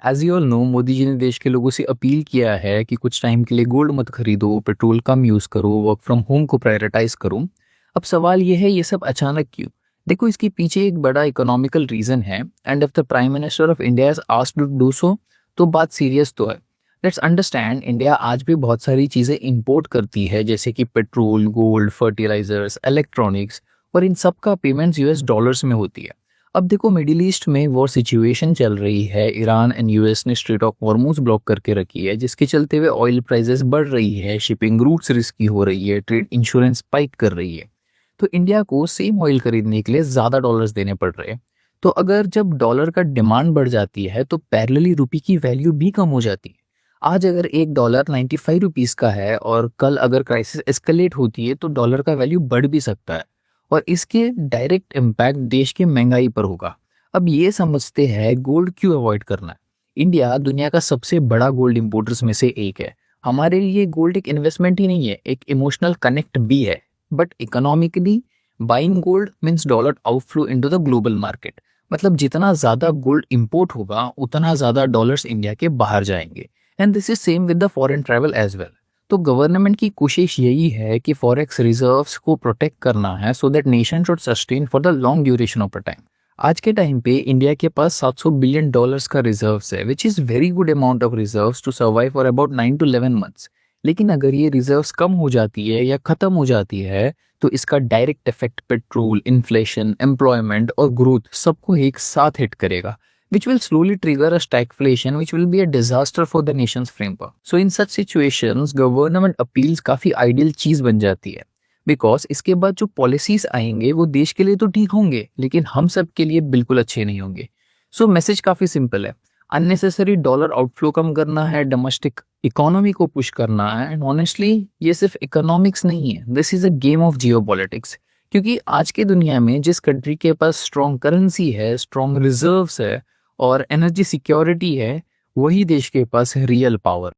As you all know, Modi ji ने देश के लोगों से अपील किया है कि कुछ टाइम के लिए गोल्ड मत खरीदो, पेट्रोल कम यूज़ करो, वर्क फ्रॉम होम को प्रायोरिटाइज करो। अब सवाल ये है, ये सब अचानक क्यों? देखो, इसके पीछे एक बड़ा इकोनॉमिकल रीज़न है, and if the Prime Minister of India is asked to do so, तो बात सीरियस तो है। लेट्स अंडरस्टैंड, इंडिया आज भी बहुत सारी चीज़ें इंपोर्ट करती है, जैसे कि पेट्रोल, गोल्ड, फर्टिलाइजर्स, इलेक्ट्रॉनिक्स, और इन सब का पेमेंट्स यूएस डॉलर्स में होती है। अब देखो, मिडिल ईस्ट में वॉर सिचुएशन चल रही है। ईरान एंड यूएस ने स्ट्रेट ऑफ हॉर्मुज ब्लॉक करके रखी है, जिसके चलते हुए ऑयल प्राइसेस बढ़ रही है, शिपिंग रूट्स रिस्की हो रही है, ट्रेड इंश्योरेंस स्पाइक कर रही है। तो इंडिया को सेम ऑयल खरीदने के लिए ज़्यादा डॉलर्स देने पड़ रहे हैं। तो अगर जब डॉलर का डिमांड बढ़ जाती है, तो पैरेलली रुपये की वैल्यू भी कम हो जाती है। आज अगर $1 95 रुपीज़ का है, और कल अगर क्राइसिस एस्केलेट होती है, तो डॉलर का वैल्यू बढ़ भी सकता है, और इसके डायरेक्ट इम्पैक्ट देश की महंगाई पर होगा। अब ये समझते हैं गोल्ड क्यों अवॉइड करना है। इंडिया दुनिया का सबसे बड़ा गोल्ड इंपोर्टर्स में से एक है। हमारे लिए गोल्ड एक इन्वेस्टमेंट ही नहीं है, एक इमोशनल कनेक्ट भी है। But economically, buying gold means dollar outflow into the global market. मतलब जितना ज़्यादा गोल्ड इंपोर्ट होगा, उतना ज़्यादा डॉलर्स इंडिया के बाहर जाएंगे। And this is same with the foreign travel as well. तो गवर्नमेंट की कोशिश यही है कि फॉरेक्स रिजर्व्स को प्रोटेक्ट करना है, so that nation should sustain for the long duration of the time. आज के टाइम पे इंडिया के पास $700 बिलियन का रिजर्व्स है, which is very good amount of reserves to survive for about 9 to 11 months. लेकिन अगर ये रिजर्व्स कम हो जाती है या ख़त्म हो जाती है, तो इसका direct effect petrol, inflation, employment और ग्रोथ सबको एक साथ हिट करेगा, which will slowly trigger a stagflation, which will be a disaster for the nation's framework. So in such situations, government appeals काफ़ी आइडियल चीज़ बन जाती है, बिकॉज इसके बाद जो पॉलिसीज आएंगे वो देश के लिए तो ठीक होंगे, लेकिन हम सब के लिए बिल्कुल अच्छे नहीं होंगे। सो मैसेज काफ़ी सिंपल है, अननेसेसरी डॉलर आउटफ्लो कम करना है, डोमेस्टिक इकोनॉमी को पुश करना है। एंड ऑनेस्टली, ये सिर्फ इकोनॉमिक्स नहीं है, this is a game of Jio politics. क्योंकि आज की दुनिया में जिस कंट्री के पास स्ट्रॉन्ग करेंसी है, स्ट्रॉन्ग रिजर्व्स है और एनर्जी सिक्योरिटी है, वही देश के पास है रियल पावर।